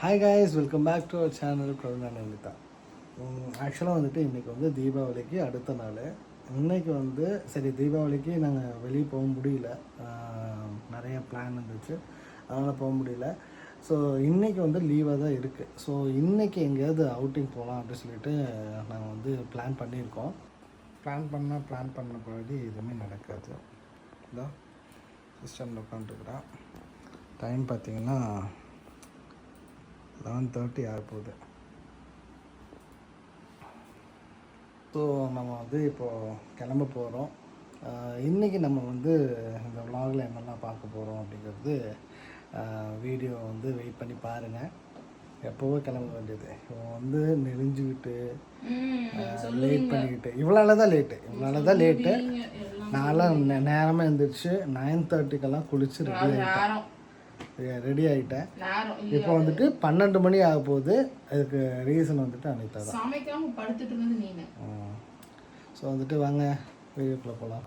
Hi guys, welcome back to our channel Karuna Namitha. ஆக்சுவலாக வந்துட்டு இன்றைக்கி வந்து தீபாவளிக்கு அடுத்த நாள். இன்றைக்கி வந்து சரி தீபாவளிக்கு நாங்கள் வெளியே போக முடியல, நிறைய பிளான் இருந்துச்சு, அதனால் போக முடியல. ஸோ இன்றைக்கி வந்து லீவாக தான் இருக்குது. ஸோ இன்றைக்கி எங்கேயாவது அவுட்டிங் போகலாம் அப்படின்னு சொல்லிட்டு நாங்கள் வந்து பிளான் பண்ணியிருக்கோம். பிளான் பண்ண பின்னாடி எதுவுமே நடக்காது. இதான் சிஸ்டமில் உட்காந்துருக்குறான். டைம் பார்த்திங்கன்னா 11:30 ஆக போகுது. ஸோ நம்ம வந்து இப்போது கிளம்ப போகிறோம். இன்றைக்கி நம்ம வந்து இந்த விலாகில் என்னெல்லாம் பார்க்க போகிறோம் அப்படிங்கிறது வீடியோ வந்து வெயிட் பண்ணி பாருங்கள். எப்போவோ கிளம்ப வேண்டியது இவன் வந்து நெறிஞ்சுக்கிட்டு லேட் பண்ணிக்கிட்டு இவ்வளோ தான் லேட்டு. நான்லாம் நேரமாக எழுந்திரிச்சு 9:30 குளிச்சு ரெடி ஆகிட்டேன். இப்போ வந்துட்டு 12 மணி ஆக போகுது. அதுக்கு ரீசன் வந்துட்டு அனிதா தான். ஸோ வந்துட்டு வாங்க வீடியோக்குள்ளே போகலாம்.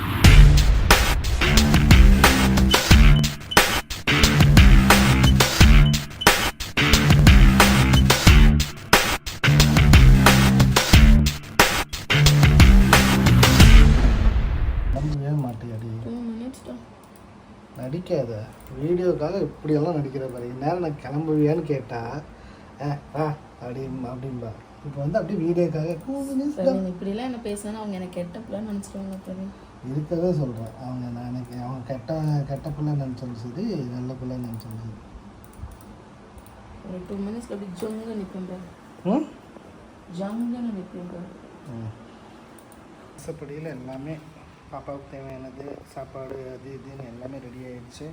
நடிக்காத, வீடியோக்காக இப்படியெல்லாம் நடிக்கிற பாரு. நேரம் நான் கிளம்புவியான்னு கேட்டால் அப்படின்பா. இப்போ வந்து அப்படியே வீடியோக்காக இப்படிலாம் என்ன பேசுனா அவங்க எனக்கு கெட்ட பிள்ளைன்னு நினச்சிருவாங்க. இருக்கவே சொல்கிறேன். அவங்க எனக்கு அவங்க கெட்ட பிள்ளை நினச்சாலும் சரி, நல்ல பிள்ளை நினச்சாலும் சரி. ஒரு 2 minutes அப்படி ஜொங்க நிற்பேன். ஜொங்கன்னு நிற்பேன். ஆசைப்படியில் எல்லாமே பாப்பாவுக்கு தேவையானது, சாப்பாடு, அது இதுன்னு எல்லாமே ரெடி ஆகிடுச்சு.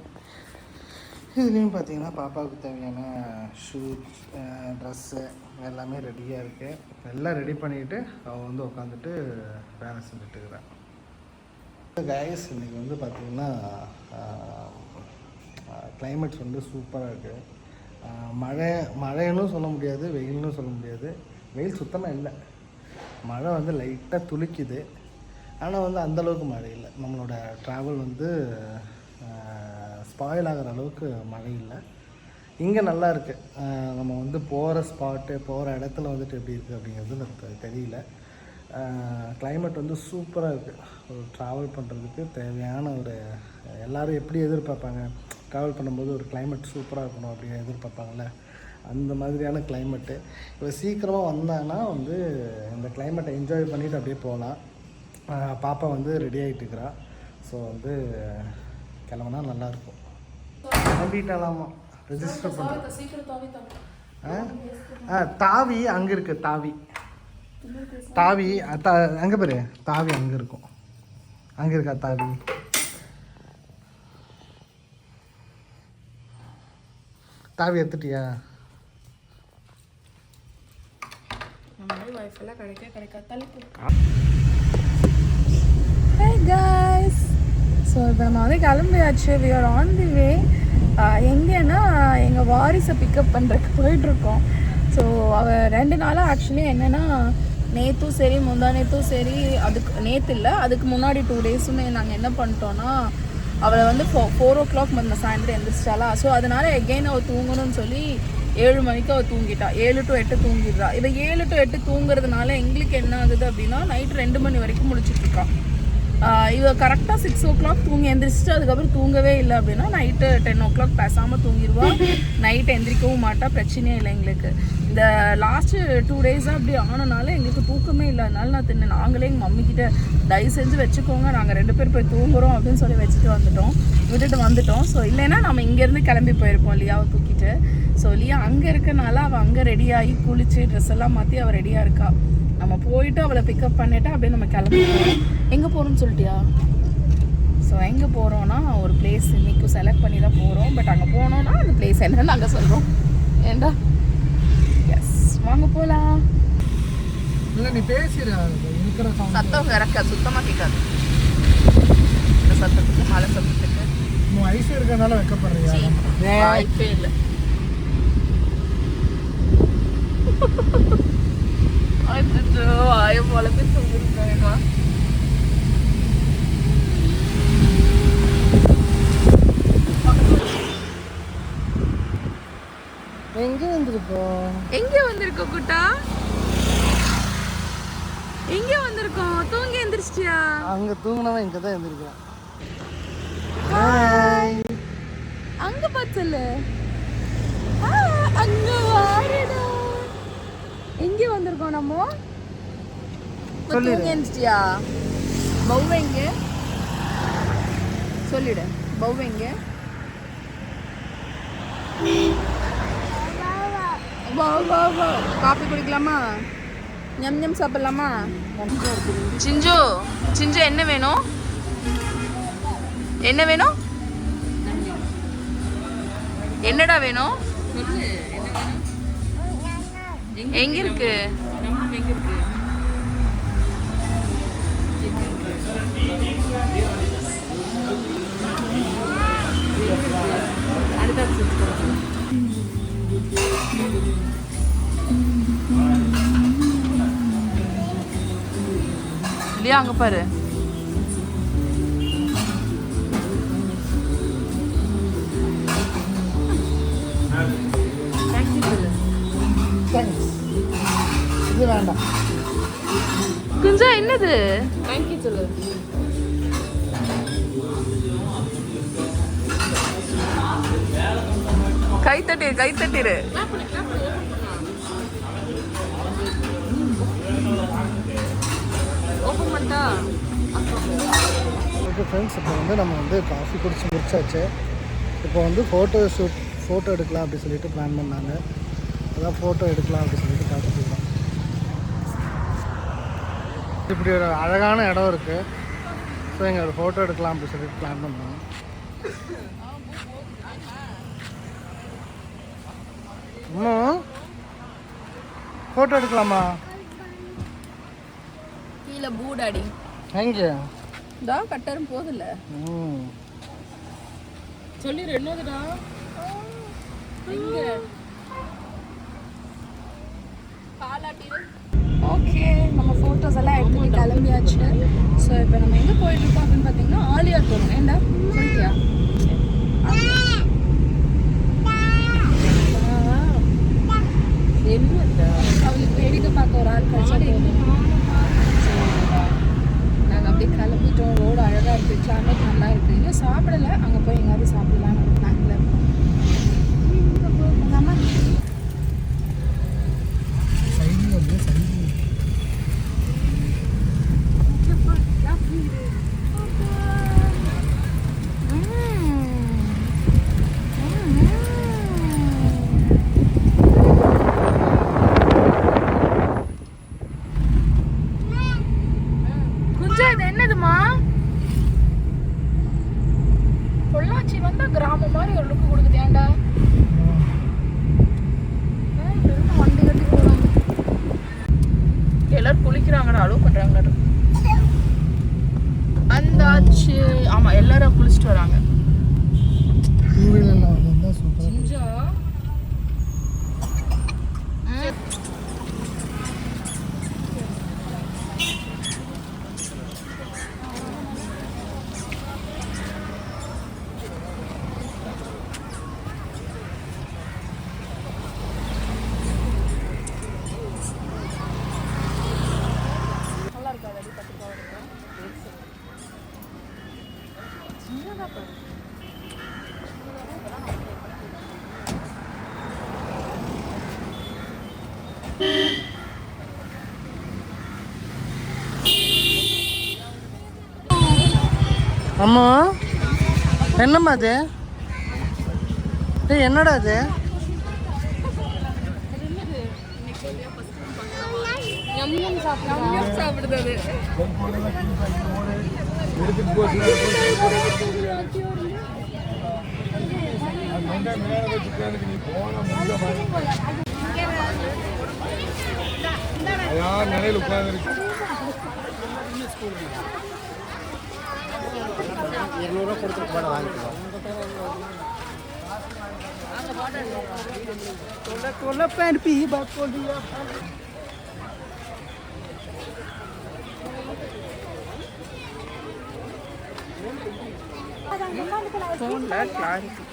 இதுலேயும் பார்த்தீங்கன்னா பாப்பாவுக்கு தேவையான ஷூஸ், ட்ரெஸ்ஸு எல்லாமே ரெடியாக இருக்குது. எல்லாம் ரெடி பண்ணிவிட்டு அவள் வந்து உட்காந்துட்டு வேலை செஞ்சுட்டுருக்குறான். கைஸ், இன்றைக்கி வந்து பார்த்திங்கன்னா கிளைமேட்ஸ் வந்து சூப்பராக இருக்குது. மழைன்னு சொல்ல முடியாது, வெயில்னு சொல்ல முடியாது. வெயில் சுத்தமாக இல்லை, மழை வந்து லைட்டாக துளிக்குது. ஆனால் வந்து அந்தளவுக்கு மழை இல்லை. நம்மளோட ட்ராவல் வந்து ஸ்பாயில் ஆகிற அளவுக்கு மழை இல்லை. இங்கே நல்லா இருக்குது. நம்ம வந்து போகிற ஸ்பாட்டு, போகிற இடத்துல வந்துட்டு எப்படி இருக்குது அப்படிங்கிறது எனக்கு தெரியல. கிளைமேட் வந்து சூப்பராக இருக்குது. ஒரு ட்ராவல் பண்ணுறதுக்கு தேவையான ஒரு எல்லோரும் எப்படி எதிர்பார்ப்பாங்க, ட்ராவல் பண்ணும்போது ஒரு கிளைமேட் சூப்பராக இருக்கணும் அப்படின்னு எதிர்பார்ப்பாங்கள்ல, அந்த மாதிரியான கிளைமேட்டு. இப்போ சீக்கிரமாக வந்தாங்கன்னா வந்து இந்த கிளைமேட்டை என்ஜாய் பண்ணிவிட்டு அப்படியே போகலாம். பாப்பா வந்து ரெடி ஆகிட்டு இருக்கிறா. ஸோ வந்து கிளம்புனா நல்லாயிருக்கும். கிளம்பிட்டாலாமா ரெஜிஸ்டர் பண்ணுறேன். தாவி அங்கே இருக்குது. தாவி அங்கே பாரு, தாவி அங்கே இருக்கும். அங்கே இருக்கா தாவி? தாவி எடுத்துட்டியா? Hey guys, ஸோ இப்போ நம்ம வந்து கிளம்பியாச்சு. we are on the way. எங்கேன்னா எங்கள் வாரிசை பிக்கப் பண்ணுறதுக்கு போயிட்டுருக்கோம். ஸோ அவள் 2 நாளாக ஆக்சுவலி என்னென்னா நேற்றும் சரி முந்தா நேற்றும் சரி, அதுக்கு நேற்று இல்லை அதுக்கு முன்னாடி 2 டேஸுமே நாங்கள் என்ன பண்ணிட்டோன்னா அவளை வந்து 4 o'clock சாயந்தரம் எழுந்திரிச்சிட்டாளா. ஸோ அதனால் எகெயின் அவள் தூங்கணும்னு சொல்லி 7 மணிக்கு அவள் தூங்கிட்டா. 7 to 8 தூங்கிடுறா. இதை 7 to 8 தூங்குறதுனால எங்களுக்கு என்ன ஆகுது அப்படின்னா நைட்டு 2 மணி வரைக்கும் முழிச்சிட்ருக்கா. இவ கரெக்டாக 6 o'clock தூங்கி எந்திரிச்சிட்டு அதுக்கப்புறம் தூங்கவே இல்லை அப்படின்னா நைட்டு 10 o'clock பேசாமல் தூங்கிடுவா. நைட்டு எந்திரிக்கவும் மாட்டா. பிரச்சனையே இல்லை எங்களுக்கு. இந்த லாஸ்ட்டு 2 டேஸாக அப்படி ஆனனால எங்களுக்கு தூக்கமே இல்லை. அதனால நாங்களே எங்கள் மம்மிக்கிட்ட தயவு செஞ்சு வச்சுக்கோங்க, நாங்கள் 2 பேர் போய் தூங்குறோம் அப்படின்னு சொல்லி விட்டுட்டு வந்துட்டோம். ஸோ இல்லைன்னா நம்ம இங்கேருந்து கிளம்பி போயிருப்போம் லியாவை தூக்கிட்டு. ஸோ லியா அங்கே இருக்கனால அவள் அங்கே ரெடியாகி குளிச்சு ட்ரெஸ் எல்லாம் மாற்றி அவள் ரெடியாக இருக்கா. நம்ம போயிட்டு அவளை பிக்கப் பண்ணிவிட்டு அப்படியே நம்ம கிளம்பிடுவோம். எங்கே போகிறோம்னு சொல்லிட்டியா? ஸோ எங்கே போகிறோன்னா ஒரு பிளேஸ் இன்றைக்கி செலக்ட் பண்ணி தான் போகிறோம். பட் அங்கே போனோன்னா அந்த பிளேஸ் என்னன்னு நாங்கள் சொல்கிறோம். ஏண்டா? எஸ், வாங்க போகலாம். இல்லை நீ பேசுகிற சத்தம் இறக்க சுத்தமாக கேட்காது. இந்த சத்தத்துக்கு மழை சத்தத்துக்கு ஐஸ் இருக்கிறதுனால வைக்கப்படுறியா? வாய்ப்பே இல்லை. வாய போலவே தூங்கிருக்காங்க. எங்கே வந்துருக்கு வந்திருக்கோம்? எங்க வந்திருக்கோம் குட்டா? எங்க வந்திருக்கோம்? தூங்கி எந்திரிச்சிட்டியா? அங்க தூங்குனவன் இங்க தான் எந்திரிக்கிறான். ஹாய். அங்க பாத்தல. அங்க வாரடா. எங்க வந்திருக்கோம் நம்ம? தூங்கி எந்திரிச்சிட்டியா? பௌவ எங்க? சொல்லிடு. பௌவ எங்க? வா வா வா. காபி குடிக்கலாமா? ஞம் ஞம் சாப்பிடலாமா? சிஞ்சு சிஞ்சு என்ன வேணும்? என்ன வேணும்? என்னடா வேணும்? எங்க இருக்கு? இல்லையா அங்க பாரு. இது வேண்டாம். குஞ்சா என்னது? தேங்க்யூ சொல்லு. கை தட்டிரு கை தட்டிரு. ஓப்பன் பண்ணிட்டா. ஓகே ஃப்ரெண்ட்ஸ், இப்போ வந்து நம்ம வந்து காஃபி குடிச்சு முடிச்சாச்சு. இப்போ வந்து ஃபோட்டோ எடுக்கலாம் அப்படி சொல்லிட்டு பிளான் பண்ணாங்க. அதான் ஃபோட்டோ எடுக்கலாம் அப்படி சொல்லிட்டு பார்த்துட்டு இப்படி ஒரு அழகான இடம் இருக்குது. ஸோ இங்கே ஒரு ஃபோட்டோ எடுக்கலாம் அப்படி சொல்லிட்டு பிளான் பண்ணோம். இன்னும் ஃபோட்டோ எடுக்கலாமா? கீழே பூடாடி எங்கே தா கட்டரும் போதில்ல. சொல்லிடு என்னதுடா? எங்க ஓகே, நம்ம ஃபோட்டோஸ் எல்லாம் எடுத்துட்டு கிளம்பியாச்சு. ஸோ இப்போ நம்ம எங்கே போயிட்டுருக்கோம் அப்படின்னு பார்த்தீங்கன்னா ஆலியார் போகணும். ஏண்டா சொல்லிட்டியா? அவளுக்கு வேடிக்கை பார்க்க ஒரு ஆள் கழிச்சா போகணும். நாங்கள் அப்படியே கிளம்பிட்டோம். ரோடு அழகாக இருக்குது, கிளைமேட் நல்லா இருக்குது. இன்னும் சாப்பிடலை, அங்கே போய் எங்கேயாவது சாப்பிடலான்னு ஒரு பிளானில் இருக்கோம். இது என்னதுமா? பொள்ளாச்சி வந்தா கிராமம் மாதிரி ஒரு லுக்கு கொடுக்குது. ஏன்டா வண்டி கட்டி போறாங்க, எல்லாரும் குளிக்கிறாங்கடா, அலோவ் பண்றாங்க. அந்தாச்சு. ஆமா, எல்லாரும் குளிச்சுட்டு வராங்க. அம்மா என்னம்மா அது? என்னடா அது? சாப்பிடுறது நிலையில் உட்கார்ந்து 200 கொடுத்துட்டு கூட வாங்கிக்கலாம். तोला पैंट पी बात बोल दिया. फोन ला क्लारिटी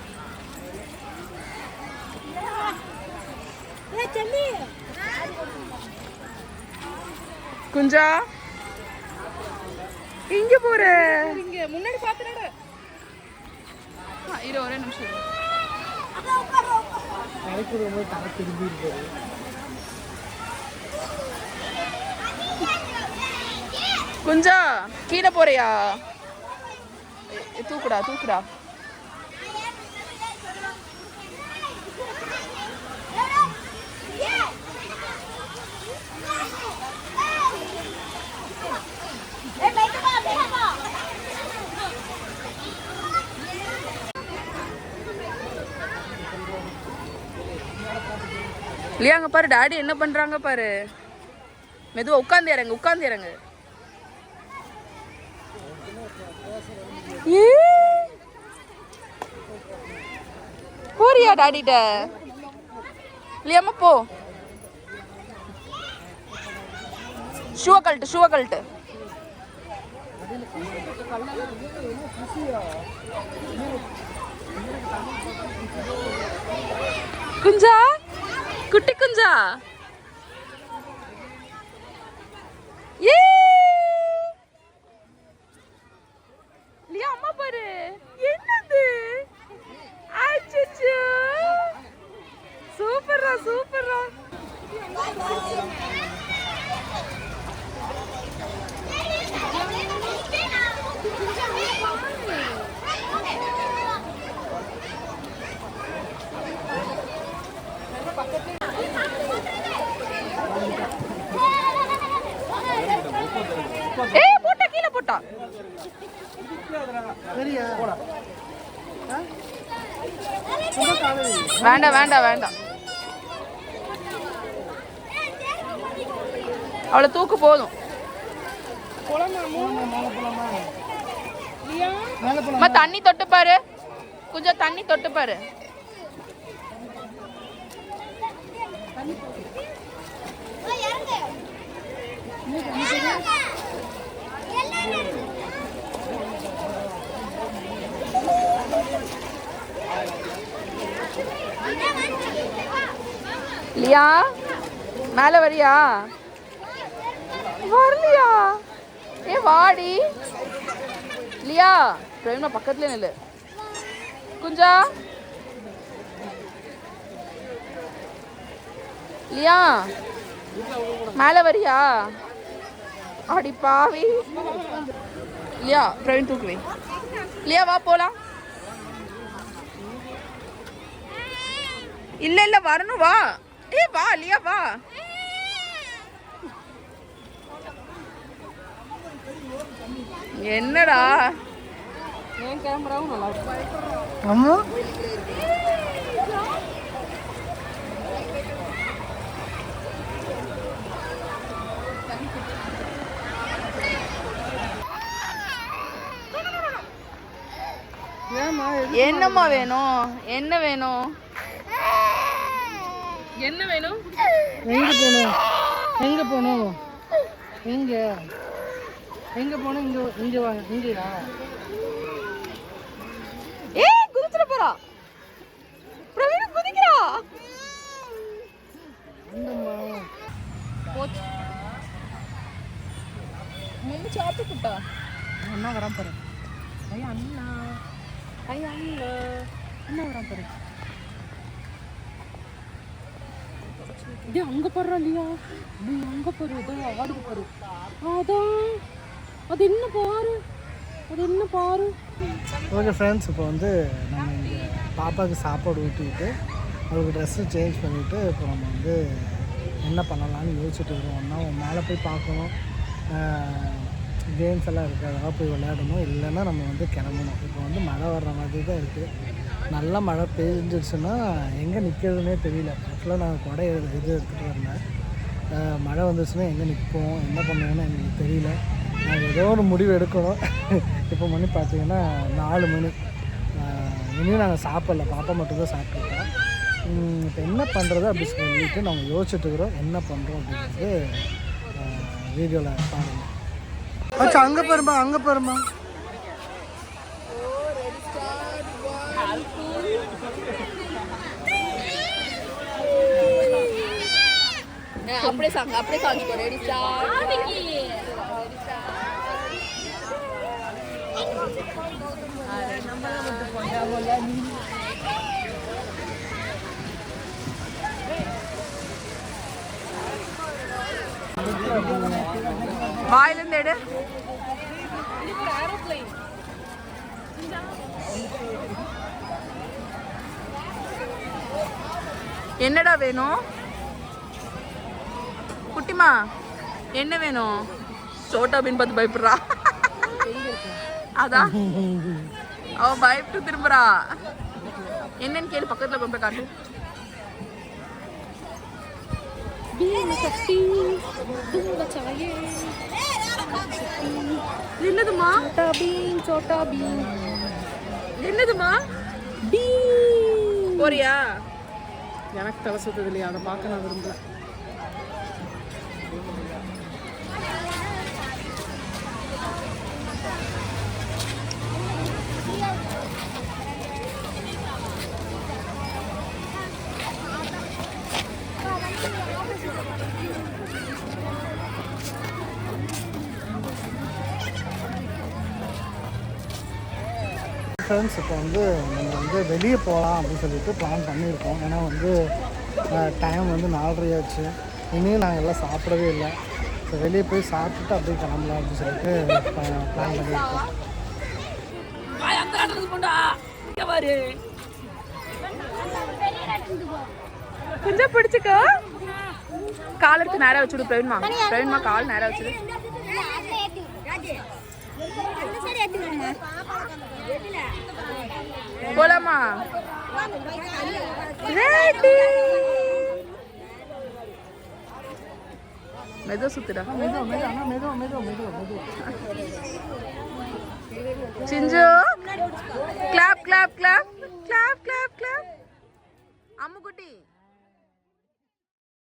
குஞ்சா இங்க போற இங்க முன்னாடி பாத்துறட இரு ஒரே நிமிஷம் இரு. குஞ்சா கீழே போறியா? தூக்குடா தூக்குடா. இல்லையா அங்க பாரு டாடி என்ன பண்றாங்க பாரு. மெதுவா உட்காந்து இறங்கு உட்காந்து இறங்கு. போறியா டாடிட்ட? இல்லையாம்மா போ. ஷூவை கழட்டு. குஞ்சா குட்டி குஞ்சா லியா அம்மா பாரு என்னது அச்சச்சோ சூப்பரா போட்டா கீழே போட்டா வேண்டாம் அவளை தூக்கு போதும். தண்ணி தொட்டு பாரு கொஞ்சம் தண்ணி தொட்டு பாரு. லியா மேல வரியா? வரலையா? வாடி லியா. பிரவீனா பக்கத்துல நில்லு. குஞ்சா லியா மேல வரியா? அடி பாவி. லியா பிரவீன் தூக்குவே. லியா வா போலாம். இல்ல வரணும் வா. வா லியா வா. என்னடா என் கேமராவும் நல்லா இருக்கு. ஆமா என்னம்மா வேணும்? என்ன வேணும்? எங்க போகணும்? இங்க வாங்க. இங்கயா? குதிச்சிட போறா. பிரவீன் குதிக்கிறா. போச்சு மம்மி சாப்பிட்டு குட்டா. அண்ணா வரான் பாரு. அண்ணா வரான் பாரு. இது அங்க போடுறா இல்லையா? அங்க பாரு ஆடுக்கு பாரு. அதான் அது என்ன பாரு. ஓகே ஃப்ரெண்ட்ஸ், இப்போ வந்து நம்ம இங்கே பாப்பாவுக்கு சாப்பாடு ஊட்டிவிட்டு அவளுக்கு ட்ரெஸ்ஸு சேஞ்ச் பண்ணிவிட்டு இப்போ நம்ம வந்து என்ன பண்ணலாம்னு யோசிச்சுட்டு இருக்கோம். ஒன்றா மேலே போய் பார்க்கணும், கேம்ஸ் எல்லாம் இருக்குது, அதெல்லாம் போய் விளையாடணும். இல்லைன்னா நம்ம வந்து கிளம்பணும். இப்போ வந்து மழை வர்ற மாதிரி தான் இருக்குது. நல்லா மழை பெஞ்சிடுச்சுன்னா எங்கே நிற்கிறதுனே தெரியல. ஆக்சுவலாக நான் கொடை இது எடுத்துகிட்டு வந்தேன். மழை வந்துச்சுன்னா எங்கே நிற்போம், என்ன பண்ணுவோன்னு எனக்கு தெரியல. நாங்கள் ஏதோ ஒரு முடிவு எடுக்கணும். இப்போ மணி பார்த்தீங்கன்னா 4 மணி. இனியும் நாங்கள் சாப்பிடல, பாப்பா மட்டும்தான் சாப்பிட்டுருக்கோம். இப்போ என்ன பண்ணுறது அப்படி சொல்லிட்டு நாங்கள் யோசிச்சுட்டுருக்குறோம். என்ன பண்ணுறோம் அப்படிங்கிறது வீடியோவில் பாருங்கள். அச்சா அங்கே பாருமா. அப்படியே காமிச்சுக்கோ. Ready start. வாயிலிருந்து எடு. என்னடா வேணும் குட்டிமா? என்ன வேணும்? சோட்டா பீன் பார்த்து பயப்படுறா. அதான் அவ பயப்பட்டு திரும்புறா. என்னன்னு கேளு, பக்கத்துல கொண்டு போய் காட்டு. என்னதுமா? சோட்டா பீன். என்னதுமா? போறியா? எனக்கு தலை சுத்தது இல்லையா, அதை பார்க்க நான் விரும்பல. ஃப்ரெண்ட்ஸ், இப்போ வந்து நம்ம வந்து வெளியே போகலாம் அப்படின்னு சொல்லிட்டு பிளான் பண்ணியிருக்கோம். ஏன்னா வந்து டைம் வந்து 4:30 ஆச்சு. இனியும் நாங்கள் எல்லாம் சாப்பிடவே இல்லை. ஸோ வெளியே போய் சாப்பிட்டுட்டு அப்படியே கிளம்பலாம் அப்படின்னு சொல்லிட்டு பிளான் பண்ணியிருக்கோம். கொஞ்சம் பிடிச்சிக்கோ. கால் எடுத்து நேராக வச்சுடு. பிரவீன்மா கால் நேராக வச்சுடு. போலாமா? ரெடி. மெதுவா சுத்துடா. சிஞ்சு clap clap clap clap clap clap. அம்முக்குட்டி